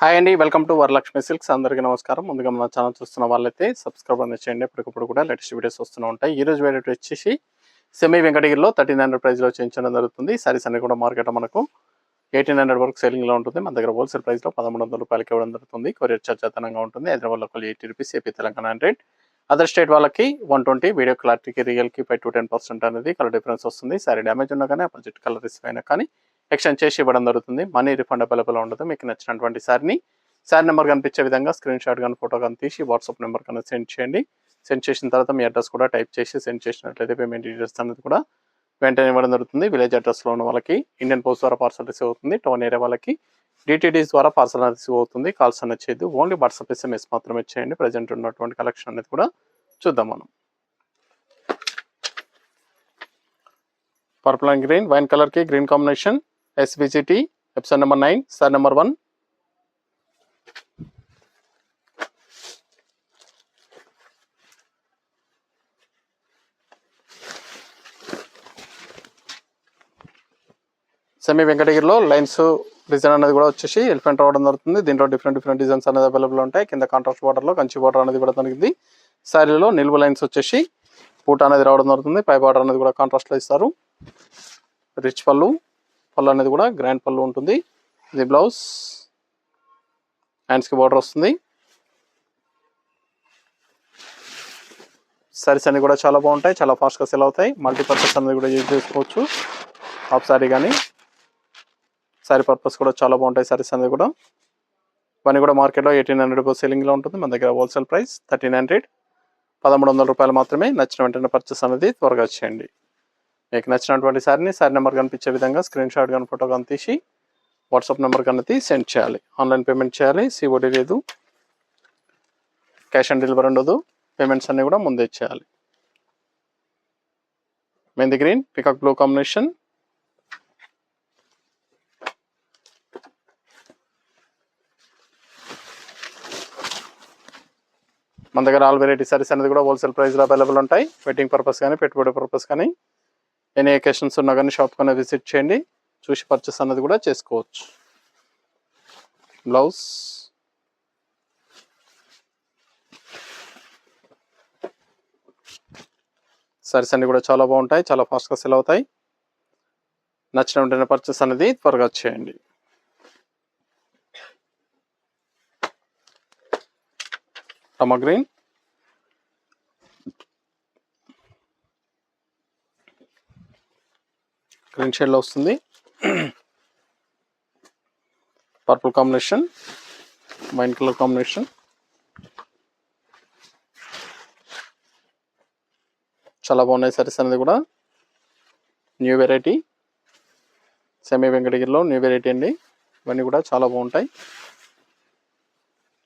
Hi అండి, welcome to Varalakshmi silks. అందరికీ నమస్కారం. ముందుగా మన ఛానల్ చూస్తున్న వాళ్ళైతే సబ్స్క్రైబ్ అనేది చేయండి. ఎప్పటికప్పుడు కూడా లేటెస్ట్ వీడియోస్ వస్తూ ఉంటాయి. ఈ రోజు వెరైటీ వచ్చేసి సెమీ వెంకటగిరిలో 1300 ప్రైస్లో చేయించడం జరుగుతుంది. సారీస్ అన్ని కూడా మార్కెట్ మనకు 1800 వరకు సెల్లింగ్లో ఉంటుంది. మన దగ్గర హోల్సేల్ ప్రైస్లో 1100 రూపాయలకి ఇవ్వడం జరుగుతుంది. కొరియర్ చార్జ్ అదనంగా ఉంటుంది. Hyderabad local 80 rupees, AP Telangana 100, other state వాళ్ళకి 120. వీడియో క్లారిటీకి రియల్కి 5 to 10% అనేది కలర్ డిఫరెన్స్ వస్తుంది. సారీ డ్యామేజ్ ఉన్నా కానీ అపోజిట్ కలర్ రిస్క్ అయినా కానీ ఎక్స్చేంజ్ చేసి ఇవ్వడం జరుగుతుంది. మనీ రిఫండ్ అవైలబుల్ ఉండదు. మీకు నచ్చినటువంటి సారీని సారీ నెంబర్ కనిపించే విధంగా స్క్రీన్ షాట్ కానీ ఫోటో కానీ తీసి వాట్సాప్ నెంబర్ కన్నా సెండ్ చేయండి. సెండ్ చేసిన తర్వాత మీ అడ్రస్ కూడా టైప్ చేసి సెండ్ చేసినట్లయితే పేమెంట్ డీటెయిల్స్ అనేది కూడా వెంటనే ఇవ్వడం జరుగుతుంది. విలేజ్ అడ్రస్లో ఉన్న వాళ్ళకి ఇండియన్ పోస్ట్ ద్వారా పార్సల్ రిసీవ్ అవుతుంది. టౌన్ ఏరియా వాళ్ళకి డిటీడీస్ ద్వారా పార్సల్ అనేది రిసీవ్ అవుతుంది. కాల్స్ అనేది చేయదు. ఓన్లీ వాట్సాప్ SMS మాత్రమే చేయండి. ప్రజెంట్ ఉన్నటువంటి కలెక్షన్ అనేది కూడా చూద్దాం మనం. పర్పుల్ అండ్ గ్రీన్, వైన్ కలర్కి green combination, SVGT episode number 9, సార్ నెంబర్ 1. సెమీ వెంకటగిరిలో లైన్స్ డిజైన్ అనేది కూడా వచ్చేసి ఎలిఫెంట్ రావడం జరుగుతుంది. దీంట్లో డిఫరెంట్ డిజైన్స్ అనేది అవైలబుల్ ఉంటాయి. కింద కాంట్రాస్ట్ బార్డర్లో కంచి బార్డర్ అనేది కూడా జరిగింది. శారీలో నిలువు లైన్స్ వచ్చేసి పూట అనేది రావడం జరుగుతుంది. పై బార్డర్ అనేది కూడా కాంట్రాస్ట్లో ఇస్తారు. రిచ్ పళ్ళు అనేది కూడా గ్రాండ్ పళ్ళు ఉంటుంది. ఇది బ్లౌజ్, హ్యాండ్స్కి బార్డర్ వస్తుంది. సారీస్ అన్ని కూడా చాలా బాగుంటాయి, చాలా ఫాస్ట్గా సెల్ అవుతాయి. మల్టీపర్పస్ అనేది కూడా యూజ్ చేసుకోవచ్చు. హాఫ్ సారీ కానీ సారీ పర్పస్ కూడా చాలా బాగుంటాయి సారీస్ అనేది కూడా. ఇవన్నీ కూడా మార్కెట్లో 1800 సెల్లింగ్లో ఉంటుంది. మన దగ్గర హోల్సేల్ ప్రైస్ 1300, 1300 రూపాయలు మాత్రమే. నచ్చిన వెంటనే పర్చేస్ అనేది త్వరగా చేయండి. మీకు నచ్చినటువంటి సారీని సారీ నెంబర్ కనిపించే విధంగా స్క్రీన్ షాట్ కానీ ఫోటో కానీ తీసి వాట్సాప్ నెంబర్ కనేది సెండ్ చేయాలి. ఆన్లైన్ పేమెంట్ చేయాలి. COD లేదు, క్యాష్ ఆన్ డెలివరీ ఉండదు. పేమెంట్స్ అన్నీ కూడా ముందే చేయాలి. Mehndi green, peacock blue combination, మన దగ్గర ఆల్ వెరైటీ సారీస్ అనేది కూడా హోల్సేల్ ప్రైస్లో అవైలబుల్ ఉంటాయి. వెడ్డింగ్ పర్పస్ కానీ పెట్టుబడి పర్పస్ కానీ ఎనీ అకేషన్స్ ఉన్నా కానీ షాప్ కన్నా విజిట్ చేయండి. చూసి పర్చేస్ అనేది కూడా చేసుకోవచ్చు. బ్లౌజ్, సారీస్ అన్ని కూడా చాలా బాగుంటాయి, చాలా ఫాస్ట్గా సెల్ అవుతాయి. నచ్చిన వెంటనే పర్చేస్ అనేది త్వరగా చేయండి. టమా గ్రీన్, గ్రీన్ షేడ్లో వస్తుంది. Purple combination, wine colour combination, చాలా బాగున్నాయి సారీస్ అనేది కూడా. న్యూ వెరైటీ, సెమీ వెంకటగిరిలో న్యూ వెరైటీ అండి. ఇవన్నీ కూడా చాలా బాగుంటాయి,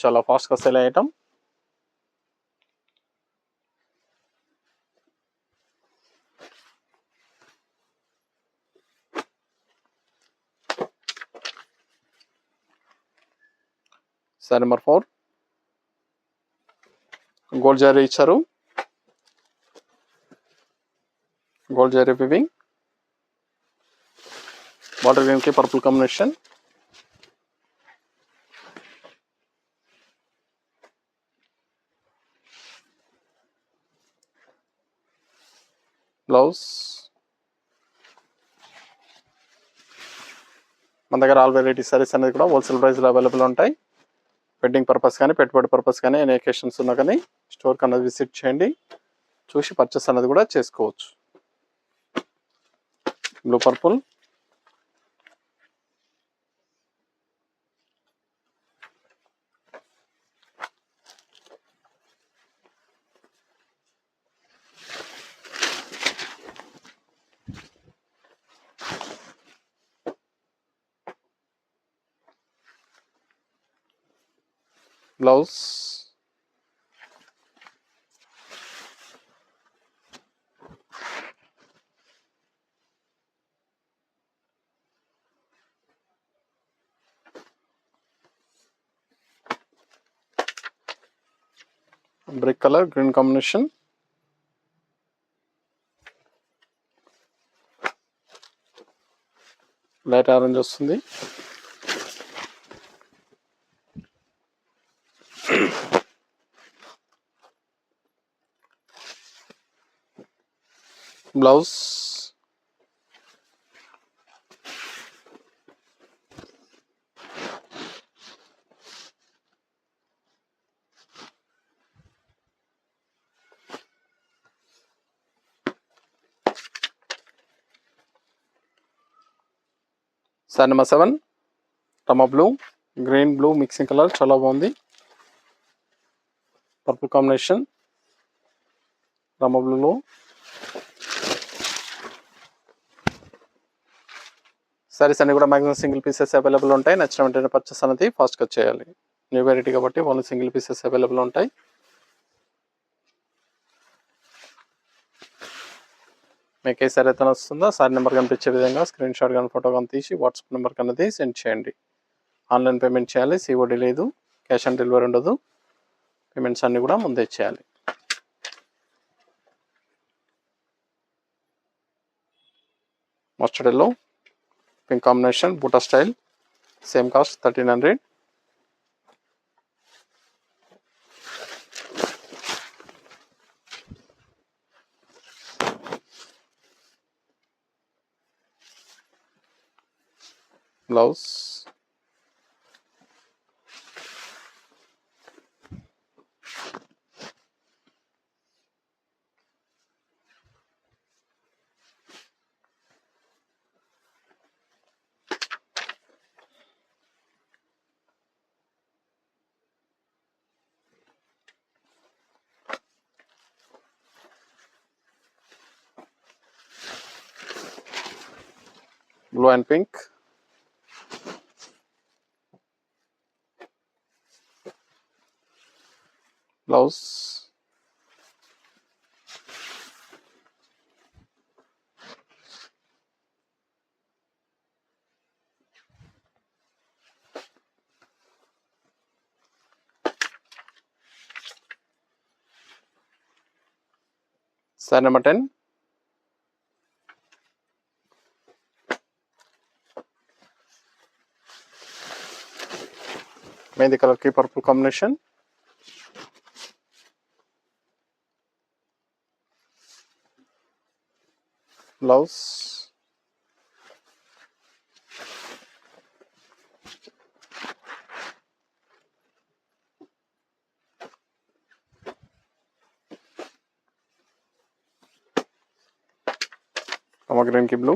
చాలా ఫాస్ట్గా సెల్ అయ్యటం. సారీ నెంబర్ 4, గోల్డ్ జారీ ఇచ్చారు. గోల్డ్ జారీ వివింగ్, వాటర్ గ్రీన్కి పర్పుల్ కాంబినేషన్, బ్లౌజ్. మన దగ్గర ఆల్ వెరైటీ సారీస్ అనేది కూడా హోల్సేల్ ప్రైస్లో అవైలబుల్ ఉంటాయి. వెడ్డింగ్ పర్పస్ కానీ పెట్టుబడి పర్పస్ కానీ ఎనీ అకేషన్స్ ఉన్నా కానీ స్టోర్ కన్నా విజిట్ చేయండి. చూసి పర్చేస్ అనేది కూడా చేసుకోవచ్చు. Blue purple, blouse, brick colour green combination, light orange వస్తుంది. Blouse sari number 7 Rama blue, green blue mixing colour చాలా బాగుంది. పర్పుల్ కాంబినేషన్ రమా బ్లూలో. సారీస్ అన్ని కూడా మ్యాక్సిమం సింగిల్ పీసెస్ అవైలబుల్ ఉంటాయి. నచ్చిన వెంటనే పర్చేస్ అనేది ఫాస్ట్గా చేయాలి. న్యూ వెరైటీ కాబట్టి ఓన్లీ సింగిల్ పీసెస్ అవైలబుల్ ఉంటాయి. మీకు ఏ సారీ అయితే వస్తుందో సారీ నెంబర్ కనిపించే విధంగా స్క్రీన్ షాట్ కానీ ఫోటో కానీ తీసి వాట్సాప్ నెంబర్ అనేది సెండ్ చేయండి. ఆన్లైన్ పేమెంట్ చేయాలి, సిఓడి లేదు, క్యాష్ ఆన్ డెలివరీ ఉండదు. పేమెంట్స్ అన్నీ కూడా ముందే చేయాలి. మస్టర్డ్ ఎల్లో పింక్ కాంబినేషన్ బూటా style, same cost 1300. Blouse blue and pink, blouse, saree number 10, mehndi colour కి పర్పుల్ కాంబినేషన్, బ్లౌజ్ గ్రీన్ కి blue,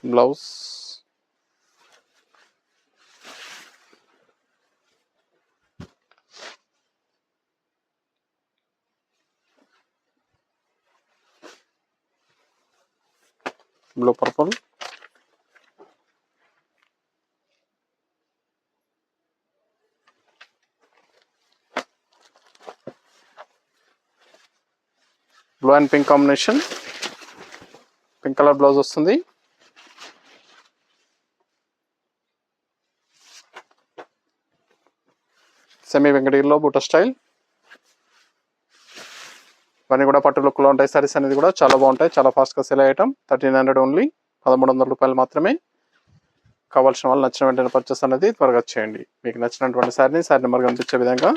blouse blue purple, blue and pink combination, pink colour blouse వస్తుంది. Semi వెంకటగిరిలో బూటా style, ఇవన్నీ కూడా పట్టు లుక్లో ఉంటాయి. సారీస్ అనేది కూడా చాలా బాగుంటాయి, చాలా ఫాస్ట్గా సేల్ అయ్యటం. 1300 ఓన్లీ, 1300 రూపాయలు మాత్రమే. కావాల్సిన వాళ్ళు నచ్చిన వెంటనే పర్చేస్ అనేది త్వరగా చేయండి. మీకు నచ్చినటువంటి సారీ నెంబర్ కనిపించే విధంగా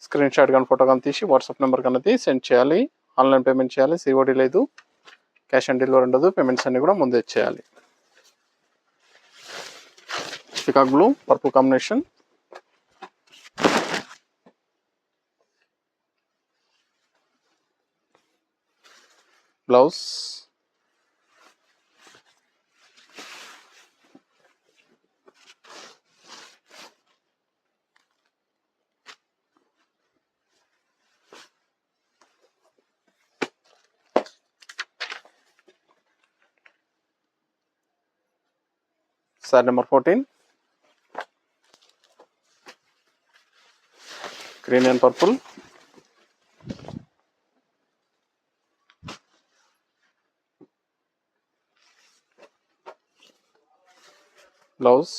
స్క్రీన్ షాట్ కానీ ఫోటో కానీ తీసి వాట్సాప్ నెంబర్ అనేది సెండ్ చేయాలి. ఆన్లైన్ పేమెంట్ చేయాలి, సిఓడి లేదు, క్యాష్ ఆన్ డెలివరీ ఉండదు. పేమెంట్స్ అన్ని కూడా ముందే చేయాలి. Peacock blue purple combination, blouse sari number 14 green and purple, blouse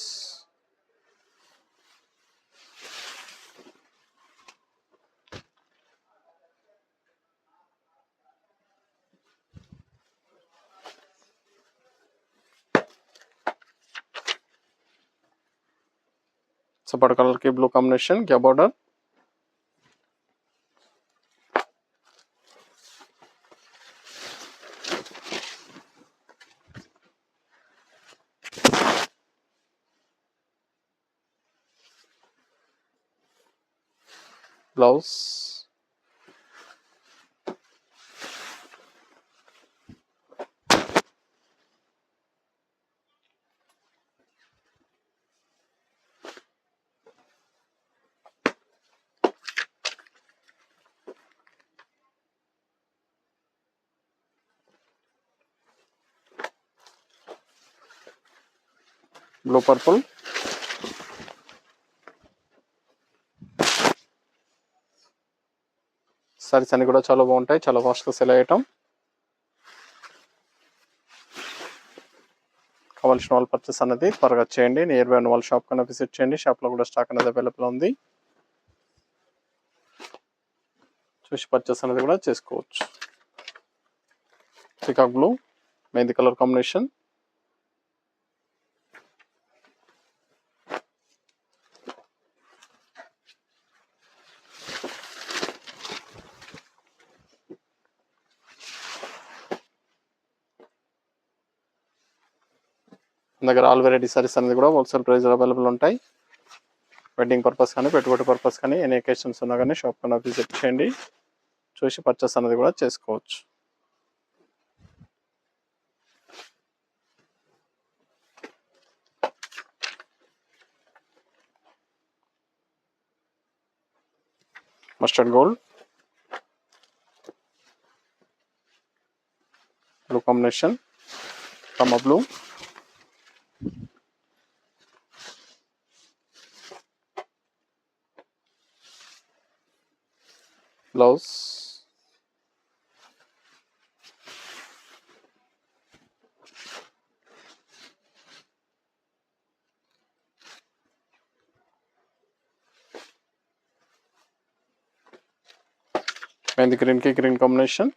support colour की ब्लू कॉम्बिनेशन, क्या border, blouse, blue purple, saris అన్ని కూడా చాలా బాగుంటాయి, చాలా ఫాస్ట్గా సెల్ అయ్యటం. కావాల్సిన వాళ్ళు పర్చేస్ అనేది త్వరగా చేయండి. నియర్ బై ఉన్న వాళ్ళ షాప్ కన్నా విజిట్ చేయండి. షాప్లో కూడా స్టాక్ అనేది అవైలబుల్ ఉంది, చూసి పర్చేస్ అనేది కూడా చేసుకోవచ్చు. Peacock blue, mehndi colour combination, దగ్గర ఆల్ వెరైటీ సారీస్ అనేది కూడా హోల్సేల్ ప్రైస్ అవైలబుల్ ఉంటాయి. వెడ్డింగ్ పర్పస్ కానీ పెట్టుబడి పర్పస్ కానీ ఎనీ అకేషన్స్ ఉన్నా కానీ షాప్ కన్నా విజిట్ చేయండి, చూసి పర్చేస్ అనేది కూడా చేసుకోవచ్చు. మస్టర్డ్ గోల్డ్, బ్లూ కాంబినేషన్, కమ్మ బ్లూ, బ్లౌజ్, మెహందీ గ్రీన్ కి green combination,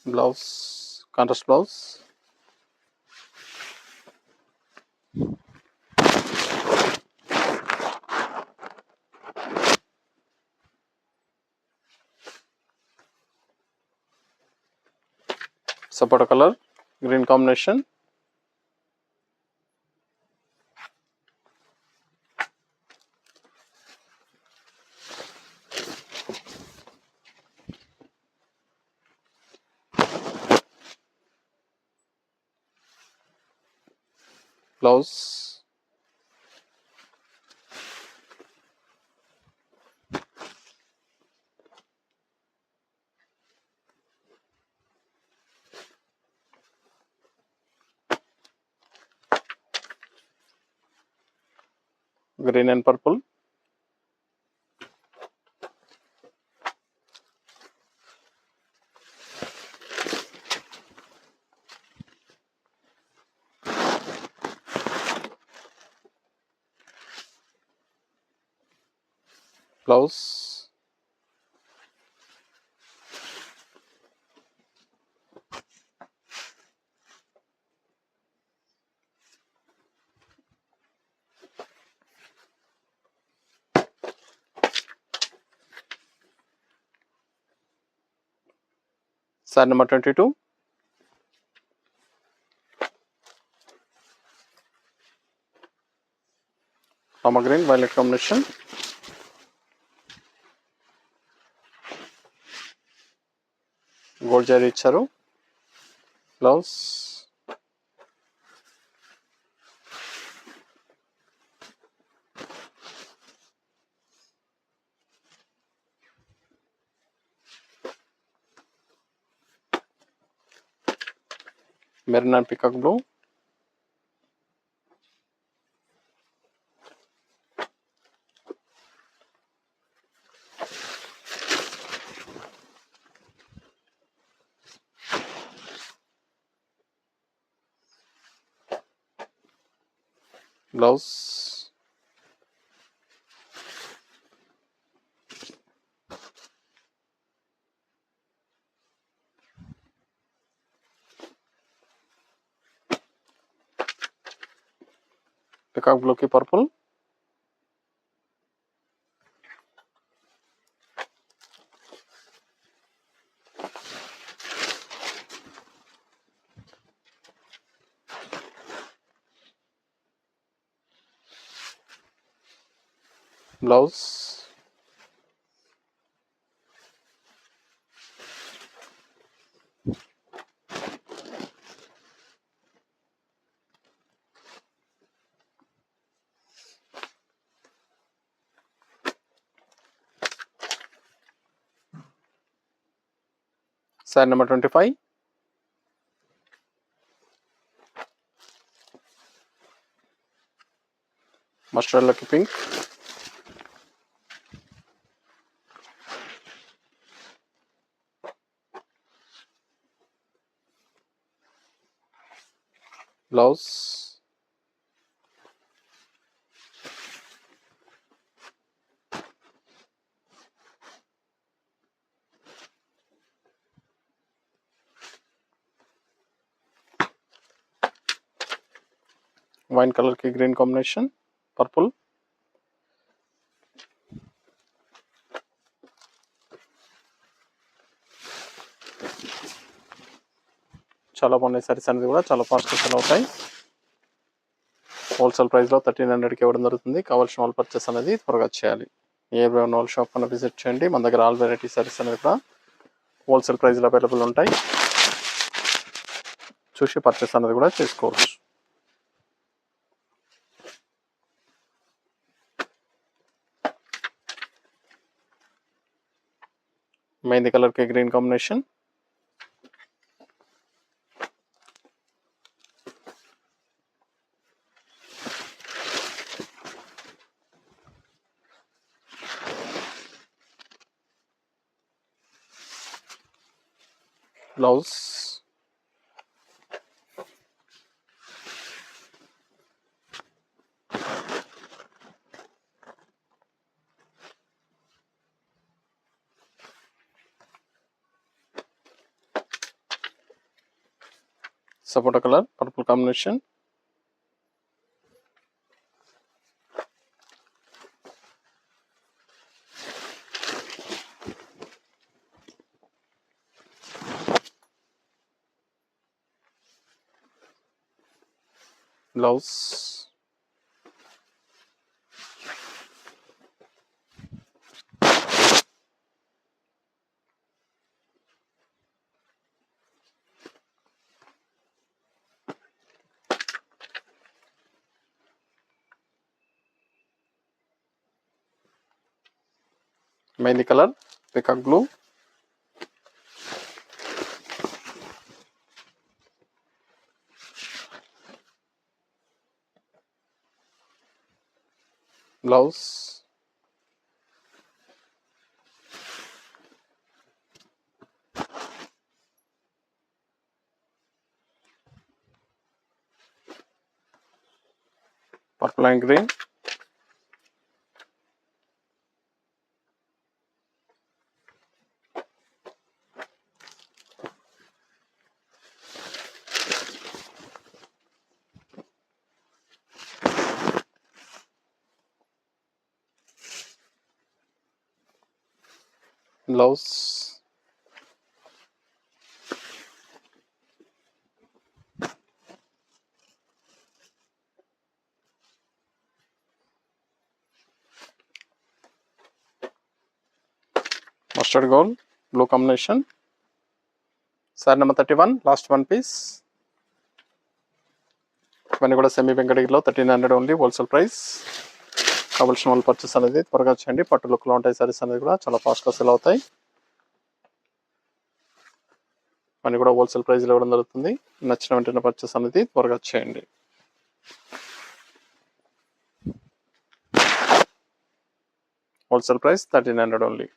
blouse contrast blouse, సపోటా colour green combination, blouse, green and purple, blouse, sari number 22, Rama green violet combination, gold zari ఇచ్చారు, blouse, maroon and peacock blue, blouse, peacock బ్లూకి purple, blouse, sari number 25, mustard లోకి pink, blouse, wine colour కి green combination, purple, చాలా బాగున్నాయి సారీస్ అనేది కూడా చాలా ఫాస్ట్గా సెల్ అవుతాయి. హోల్సేల్ ప్రైస్లో 1300కి ఇవ్వడం జరుగుతుంది. కావాల్సిన వాళ్ళు పర్చేస్ అనేది త్వరగా చేయాలి. ఏ ఉన్న వాళ్ళ షాప్ కన్నా విజిట్ చేయండి. మన దగ్గర ఆల్ వెరైటీ సారీస్ అనేది కూడా హోల్సేల్ ప్రైస్లో అవైలబుల్ ఉంటాయి. చూసి పర్చేస్ అనేది కూడా చేసుకోవచ్చు. మెహందీ కలర్కి గ్రీన్ కాంబినేషన్, బ్లౌజ్, సపోటా colour purple combination, blouse, mehndi colour peacock blue, blouse, purple and green, blouse, mustard gold blue combination, sari number 31, last one piece. ఇవన్నీ కూడా సెమీ వెంకటగిరిలో 1300 ఓన్లీ హోల్సేల్ ప్రైస్. కావాల్సిన వాళ్ళు పర్చేస్ అనేది త్వరగా చేయండి. పట్టు లుక్లో ఉంటాయి సారీస్ అనేది కూడా చాలా ఫాస్ట్గా సెల్ అవుతాయి. ఇవన్నీ కూడా హోల్సేల్ ప్రైస్లో ఇవ్వడం జరుగుతుంది. నచ్చిన వెంటనే పర్చేస్ అనేది త్వరగా చేయండి. Wholesale price 1300 only.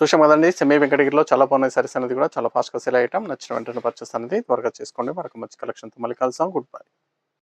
చూసాం కదండి, సెమీ వెంకటగిరిలో చాలా బాగున్నాయి సారీస్ అనేది కూడా చాలా ఫాస్ట్గా సెల్ అయ్యటం. నచ్చిన వెంటనే పర్చేస్ అనేది త్వరగా చేసుకోండి. మరొక మంచి కలెక్షన్తో మళ్ళీ కలుద్దాం. Good bye.